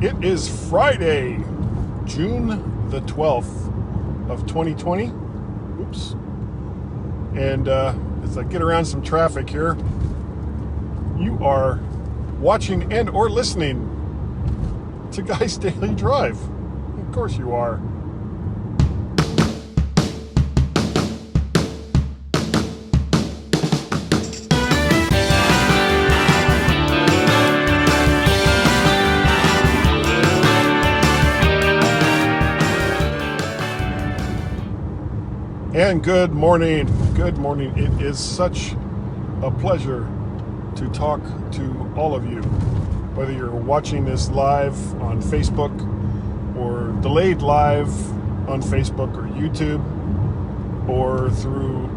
It is Friday, June the 12th of 2020. Oops. And as I get around some traffic here, you are watching and or listening to Guy's Daily Drive. Of course you are. And good morning. Good morning. It is such a pleasure to talk to all of you, whether you're watching this live on Facebook or delayed live on Facebook or YouTube, or through,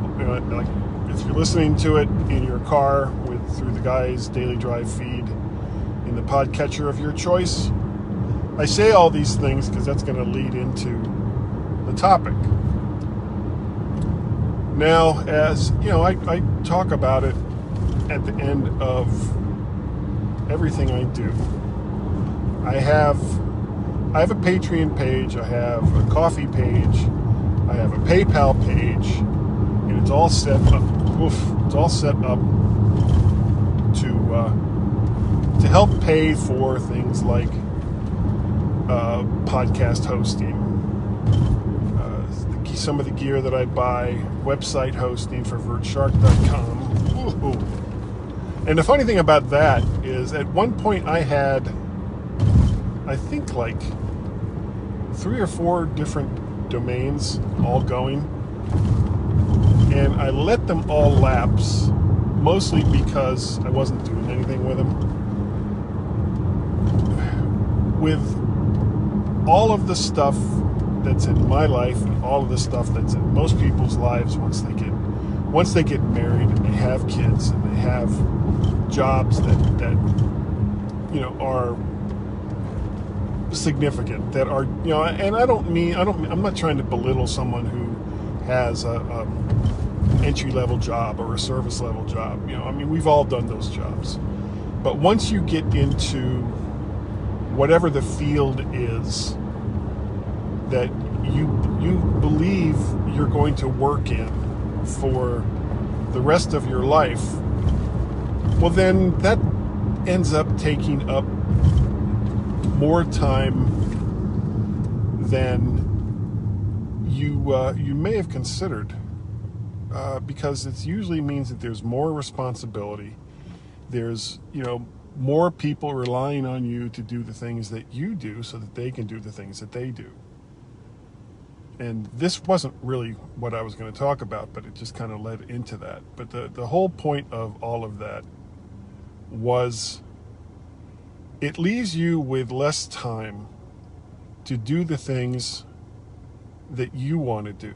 like if you're listening to it in your car through the Guy's Daily Drive feed in the podcatcher of your choice. I say all these things because that's going to lead into the topic. Now, as you know, I talk about it at the end of everything I do. I have a Patreon page, I have a Coffee page, I have a PayPal page, and it's all set up. It's all set up to help pay for things like podcast hosting, some of the gear that I buy, website hosting for vertshark.com. And the funny thing about that is at one point I had, I think, like 3 or 4 different domains all going, and I let them all lapse, mostly because I wasn't doing anything with them. With all of the stuff that's in my life and all of the stuff that's in most people's lives once they get married and they have kids and they have jobs that are significant, that are, and I'm not trying to belittle someone who has a entry-level job or a service-level job. We've all done those jobs. But once you get into whatever the field is that you believe you're going to work in for the rest of your life, well, then that ends up taking up more time than you may have considered, because it usually means that there's more responsibility. There's more people relying on you to do the things that you do so that they can do the things that they do. And this wasn't really what I was going to talk about, but it just kind of led into that. But the whole point of all of that was it leaves you with less time to do the things that you want to do.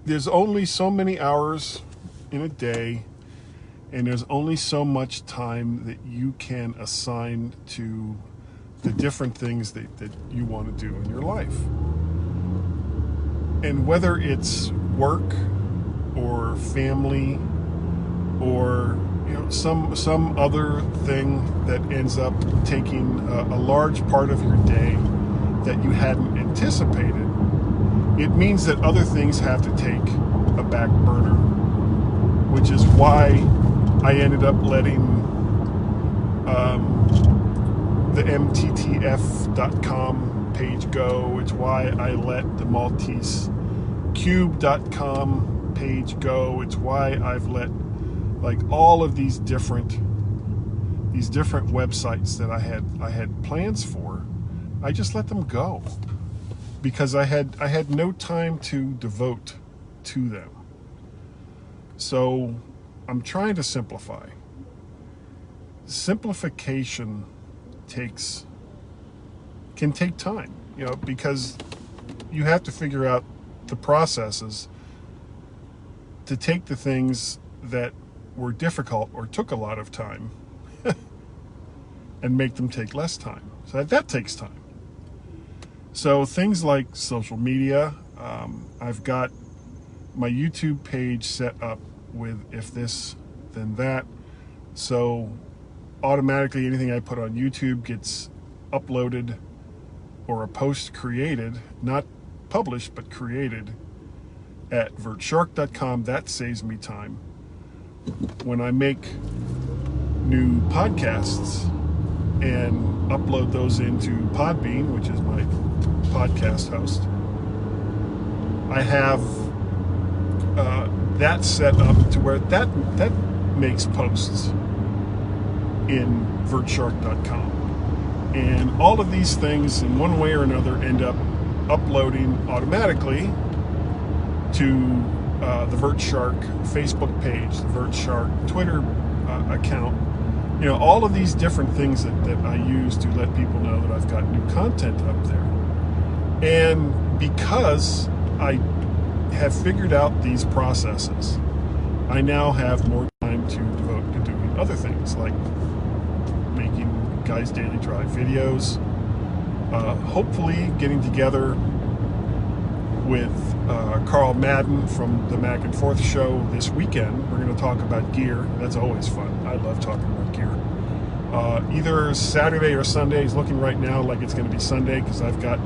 There's only so many hours in a day, and there's only so much time that you can assign to the different things that you want to do in your life. And whether it's work or family or some other thing that ends up taking a large part of your day that you hadn't anticipated, it means that other things have to take a back burner, which is why I ended up letting the mttf.com page go. It's why I let the maltesecube.com page go. It's why I've let all of these different websites that I had plans for. I just let them go because I had no time to devote to them. So I'm trying to simplify. Simplification can take time, because you have to figure out the processes to take the things that were difficult or took a lot of time and make them take less time. So that takes time. So things like social media, I've got my YouTube page set up with if this, then that. So automatically anything I put on YouTube gets uploaded, or a post created, not published, but created at vertshark.com. That saves me time. When I make new podcasts and upload those into Podbean, which is my podcast host, I have that set up to where that makes posts in vertshark.com. And all of these things, in one way or another, end up uploading automatically to the VertShark Facebook page, the VertShark Twitter account. You know, all of these different things that I use to let people know that I've got new content up there. And because I have figured out these processes, I now have more time to devote to doing other things, like making Guys Daily Drive videos, hopefully getting together with Carl Madden from the Mac and Forth show this weekend. We're going to talk about gear. That's always fun. I love talking about gear. Either Saturday or Sunday. Is looking right now like it's going to be Sunday, because I've got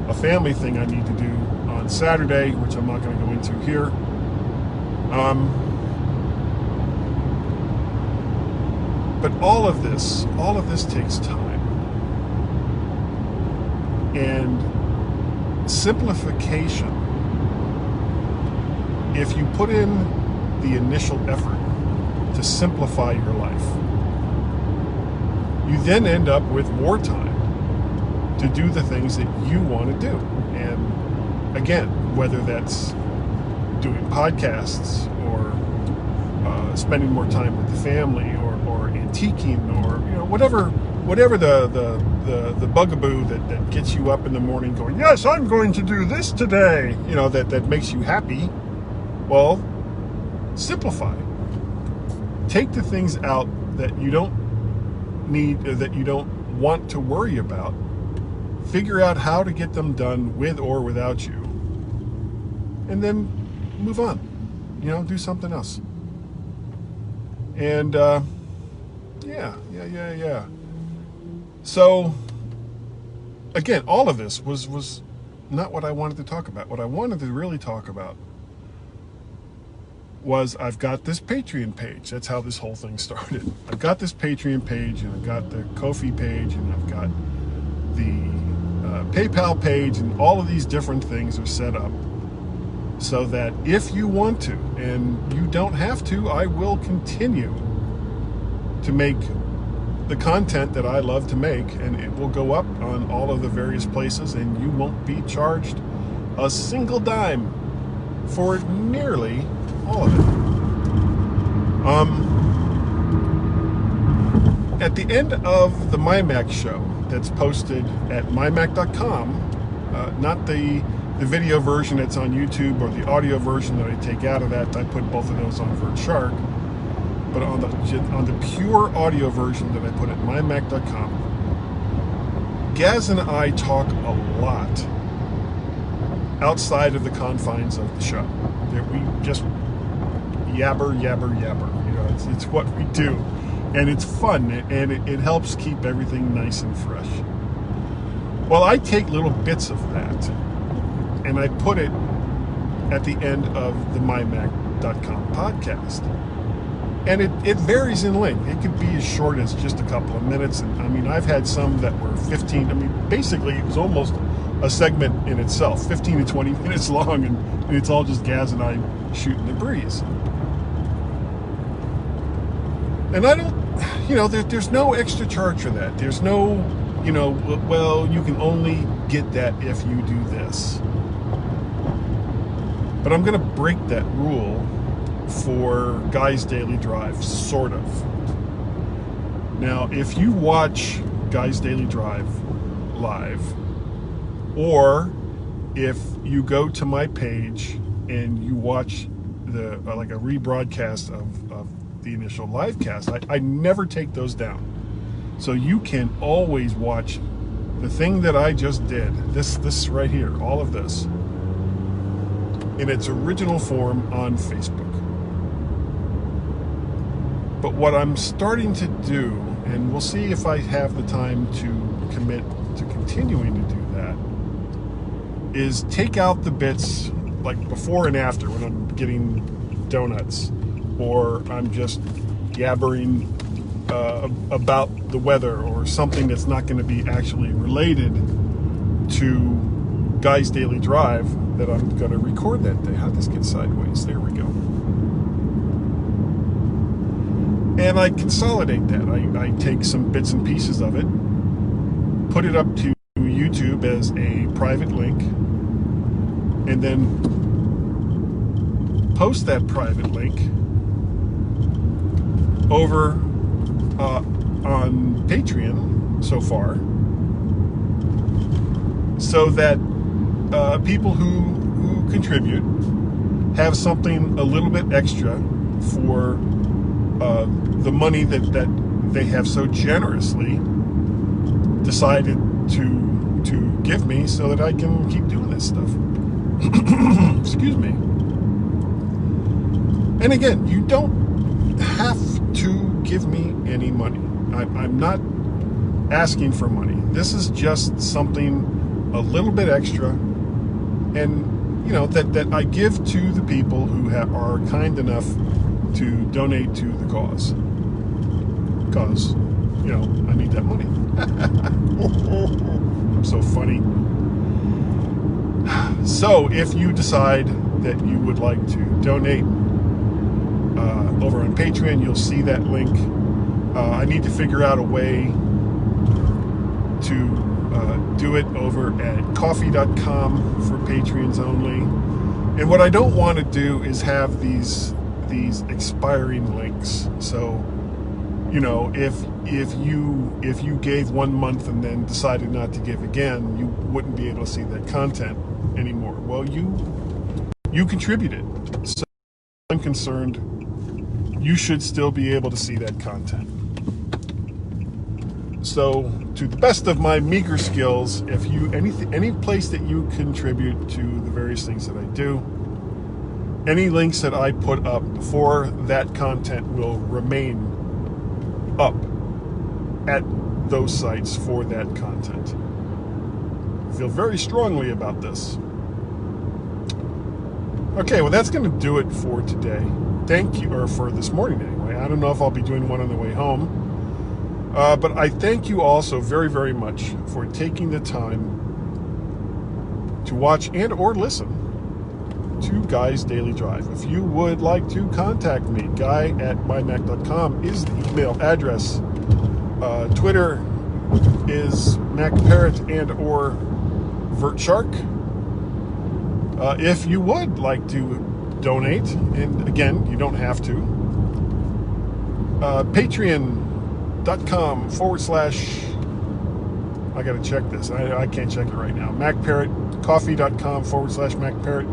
a family thing I need to do on Saturday, which I'm not going to go into here. But all of this takes time. And simplification, if you put in the initial effort to simplify your life, you then end up with more time to do the things that you want to do. And again, whether that's doing podcasts, or spending more time with the family, or antiquing, or whatever the bugaboo that gets you up in the morning going, yes, I'm going to do this today, that makes you happy. Well, simplify. Take the things out that you don't need, that you don't want to worry about. Figure out how to get them done with or without you, and then move on. Do something else. And yeah. So again, all of this was not what I wanted to talk about. What I wanted to really talk about was, I've got this Patreon page. That's how this whole thing started. I've got this Patreon page, and I've got the Ko-fi page, and I've got the PayPal page, and all of these different things are set up so that if you want to, and you don't have to, I will continue to make the content that I love to make, and it will go up on all of the various places, and you won't be charged a single dime for nearly all of it. At the end of the MyMac show, that's posted at mymac.com, not the video version that's on YouTube, or the audio version that I take out of that. I put both of those on VertShark. But on the pure audio version that I put at mymac.com, Gaz and I talk a lot outside of the confines of the show. That we just yabber. It's what we do, and it's fun, and it helps keep everything nice and fresh. Well, I take little bits of that, and I put it at the end of the mymac.com podcast. And it varies in length. It could be as short as just a couple of minutes. And I've had some that were 15. Basically, it was almost a segment in itself, 15 to 20 minutes long, and it's all just Gaz and I shooting the breeze. And I don't, there's no extra charge for that. There's no, well, you can only get that if you do this. But I'm going to break that rule for Guys Daily Drive, sort of. Now, if you watch Guys Daily Drive live, or if you go to my page and you watch the like a rebroadcast of the initial live cast, I never take those down. So you can always watch the thing that I just did, this right here, all of this, in its original form on Facebook. But what I'm starting to do, and we'll see if I have the time to commit to continuing to do that, is take out the bits like before and after when I'm getting donuts, or I'm just yabbering about the weather or something that's not going to be actually related to Guy's Daily Drive that I'm going to record that day. How'd this get sideways? There we go. And I consolidate that. I take some bits and pieces of it, put it up to YouTube as a private link, and then post that private link over on Patreon so far, so that people who contribute have something a little bit extra for the money that they have so generously decided to give me, so that I can keep doing this stuff. Excuse me. And again, you don't have to give me any money. I'm not asking for money. This is just something a little bit extra, and that I give to the people who are kind enough to donate to the cause. Because, I need that money. I'm so funny. So if you decide that you would like to donate over on Patreon, you'll see that link. I need to figure out a way to do it over at coffee.com for Patreons only. And what I don't want to do is have these expiring links. So, if you gave 1 month and then decided not to give again, you wouldn't be able to see that content anymore. Well, you contributed. So I'm concerned you should still be able to see that content. So, to the best of my meager skills, if any place that you contribute to the various things that I do, any links that I put up for that content will remain up at those sites for that content. I feel very strongly about this. Okay, well, that's going to do it for today. Thank you, or for this morning anyway. I don't know if I'll be doing one on the way home. But I thank you all so very, very much for taking the time to watch and or listen to Guy's Daily Drive. If you would like to contact me, guy@mymac.com is the email address. Twitter is MacParrot and or VertShark. If you would like to donate, and again, you don't have to, Patreon.com/ I gotta check this. I can't check it right now. MacParrot, coffee.com/MacParrot,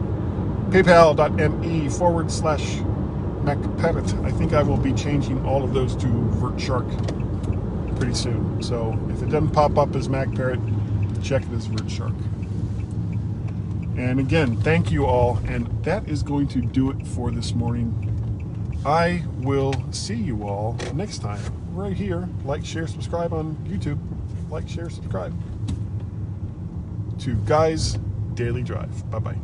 PayPal.me/MacParrot. I think I will be changing all of those to VertShark pretty soon. So if it doesn't pop up as MacParrot, check it as VertShark. And again, thank you all. And that is going to do it for this morning. I will see you all next time right here. Like, share, subscribe on YouTube. Like, share, subscribe to Guy's Daily Drive. Bye-bye.